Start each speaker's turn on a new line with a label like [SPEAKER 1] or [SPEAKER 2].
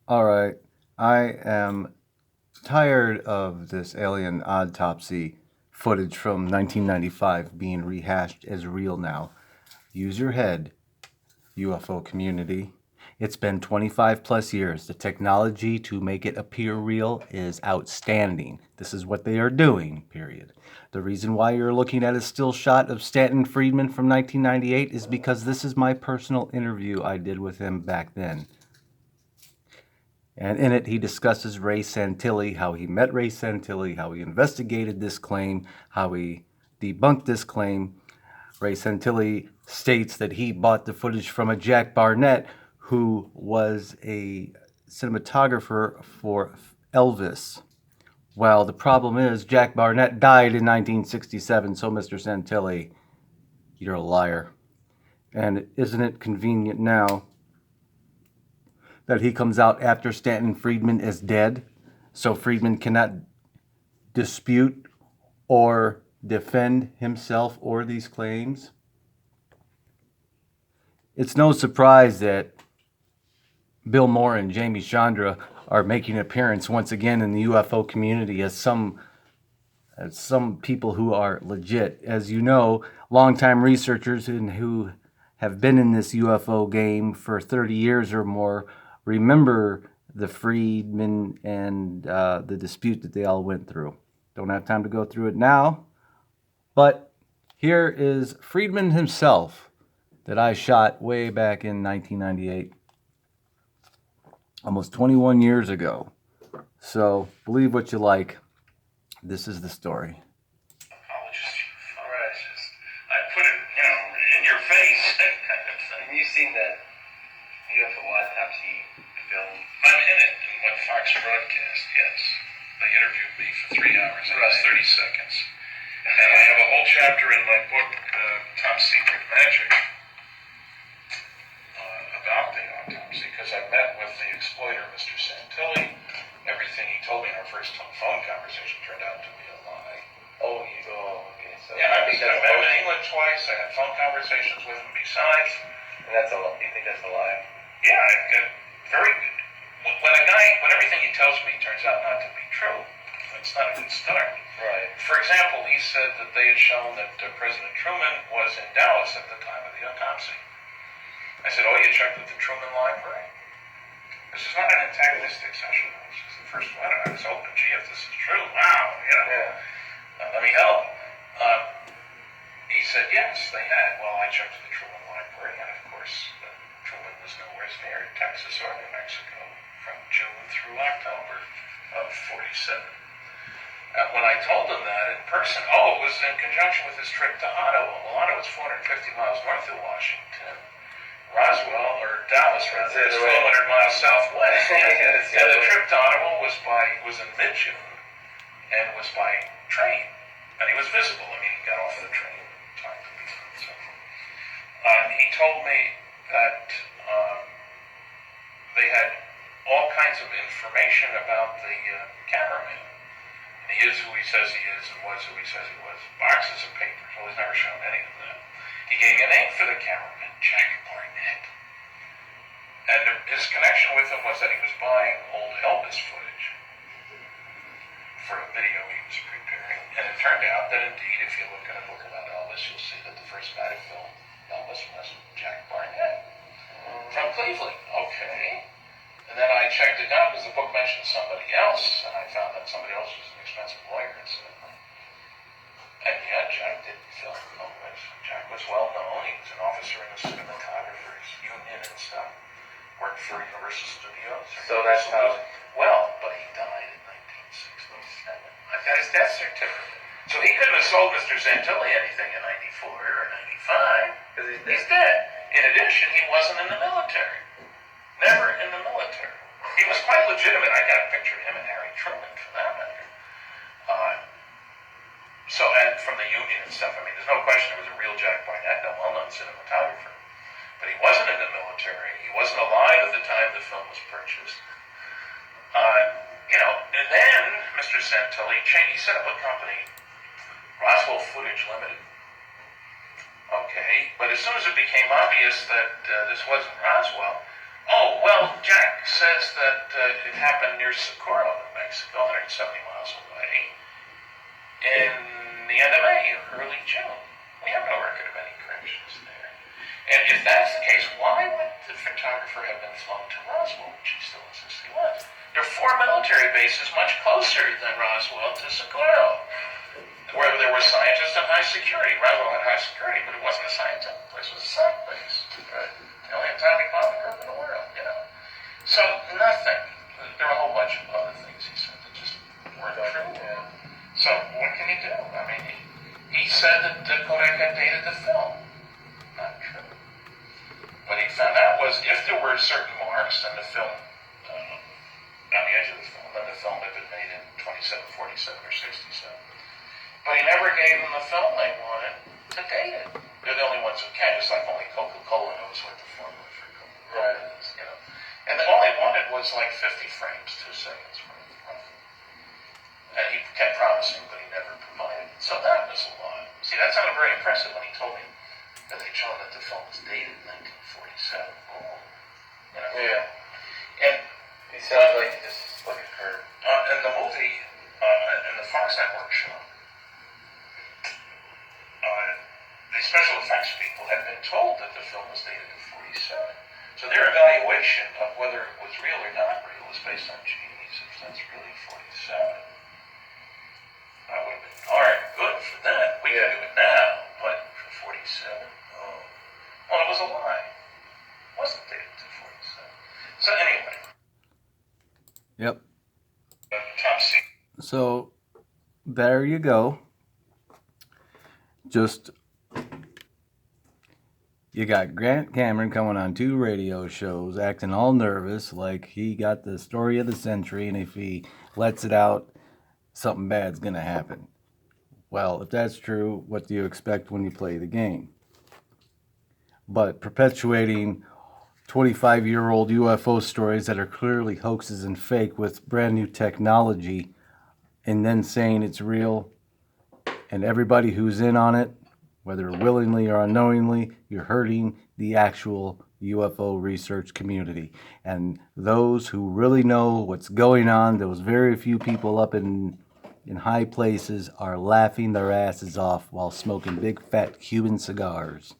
[SPEAKER 1] All right. I am tired of this Alien Autopsy footage from 1995 being rehashed as real now. Use your head, UFO community. It's been 25 plus years. The technology to make it appear real is outstanding. This is what they are doing, period. The reason why you're looking at a still shot of Stanton Friedman from 1998 is because this is my personal interview I did with him back then. And in it, he discusses Ray Santilli, how he met Ray Santilli, how he investigated this claim, how he debunked this claim. Ray Santilli states that he bought the footage from a Jack Barnett, who was a cinematographer for Elvis. Well, the problem is Jack Barnett died in 1967, so Mr. Santilli, you're a liar. And isn't it convenient now that he comes out after Stanton Friedman is dead, so Friedman cannot dispute or defend himself or these claims? It's no surprise that Bill Moore and Jaime Shondera are making an appearance once again in the UFO community as some people who are legit. As you know, longtime researchers and who have been in this UFO game for 30 years or more remember the Friedman and the dispute that they all went through. Don't have time to go through it now, but here is Friedman himself that I shot way back in 1998, almost 21 years ago. So believe what you like. This is the story.
[SPEAKER 2] I put it, in your face.
[SPEAKER 3] Have you seen that UFO autopsy film?
[SPEAKER 2] I'm in it in what Fox broadcast, yes. They interviewed me for 3 hours and 30 seconds. And I have a whole chapter in my book, Top Secret Magic, about the autopsy, because I met with the exploiter, Mr. Santilli. Everything he told me in our first phone conversation turned out to be a lie.
[SPEAKER 3] Okay. So
[SPEAKER 2] Yeah, I met him in England twice. I had phone conversations with him besides.
[SPEAKER 3] And that's a lie. You think that's a lie?
[SPEAKER 2] Yeah, I've got very good. When everything he tells me turns out not to be true, it's not a good start.
[SPEAKER 3] Right.
[SPEAKER 2] For example, he said that they had shown that President Truman was in Dallas at the time of the autopsy. I said, you checked with the Truman Library? This is not an antagonistic session. This is the first one. I was hoping, gee, if this is true, wow, let me help. He said, yes, they had. Well, I checked with the Truman Library, and of course, Truman was nowhere near Texas or New Mexico from June through October of 47. When I told him that in person, it was in conjunction with his trip to Ottawa. Well, Ottawa is 450 miles north of Washington. Roswell, or Dallas rather, is 1,200 miles southwest. And the trip to Ottawa was in mid-June and was by train. And he was visible. I mean, he got off of the train, talked to me. So, he told me that they had all kinds of information about the cameraman. And he is who he says he is and was who he says he was. Boxes of papers. Well, he's never shown any of that. He gave me a name for the cameraman, Jack Barnett. And his connection with him was that he was buying old Elvis footage for a video he was preparing. And it turned out that indeed, if you look at a book about Elvis, you'll see that the first guy to film Elvis was Jack Barnett from Cleveland. Okay. And then I checked it out because the book mentioned somebody else, and I found that somebody else was an expensive lawyer, incidentally. And yeah, Jack didn't film Elvis. Jack was well known. He was an officer in the cinematographers union and stuff. Worked for Universal Studios.
[SPEAKER 3] So that's how.
[SPEAKER 2] Well, but he died in 1967. I've got his death certificate. So he couldn't have sold Mr. Santilli anything in 94 or 95.
[SPEAKER 3] Because
[SPEAKER 2] He's dead. In addition, he wasn't in the military. Never in the military. He was quite legitimate. I got a picture of him and Harry Truman, for that matter. And from the Union and stuff, I mean, there's no question it was a real Jack Barnett, a well-known cinematographer. But he wasn't in the military. He wasn't alive at the time the film was purchased. And then Mr. Santilli he set up a company, Roswell Footage Limited. Okay, but as soon as it became obvious that this wasn't Roswell, Jack says that it happened near Socorro, New Mexico, 170 miles away, in the end of May, early June. We have no record of any crashes there. And if that's the case, why would the photographer have been flown to Roswell, which he still insists he was? There are 4 military bases much closer than Roswell to Socorro, where there were scientists and high security. Roswell had high security, but it wasn't a scientific place, it was a science base. Right? The only atomic bombing group in the world, you know. So nothing. There were a whole bunch of other things he said that just weren't true. Yeah. So what can you do? I mean, he said that Kodak had dated the film. Not true. What he found out was if there were certain marks in the film, on the edge of the film, then the film had been made in 27, 47, or 67. But he never gave them the film they wanted to date it. They're the only ones who can. It's like only Coca-Cola knows what the formula for Coca-Cola is, you know. And all he wanted was like 50 frames, 2 seconds, roughly. And he kept promising, but he never provided it. So that was a lie. See, that sounded very impressive when he told me that they'd shown that the film was dated in 1947. Oh, you know. Yeah. And
[SPEAKER 3] He sounds like he's just looking for.
[SPEAKER 2] in the movie, in the Fox Network show, the special effects people had been told that the film was dated in 47. So their evaluation of whether it was real or not real was based on, geez, if that's really 47, that would have been darn good for them. We can do it now, but for 47, oh. Well, it was a lie. It wasn't dated to 47. So anyway.
[SPEAKER 1] Yep.
[SPEAKER 2] Top secret.
[SPEAKER 1] So there you go. Just you got Grant Cameron coming on 2 radio shows, acting all nervous, like he got the story of the century, and if he lets it out, something bad's gonna happen. Well, if that's true, what do you expect when you play the game? But perpetuating 25-year-old UFO stories that are clearly hoaxes and fake with brand new technology, and then saying it's real, and everybody who's in on it, whether willingly or unknowingly, you're hurting the actual UFO research community. And those who really know what's going on, those very few people up in high places, are laughing their asses off while smoking big fat Cuban cigars.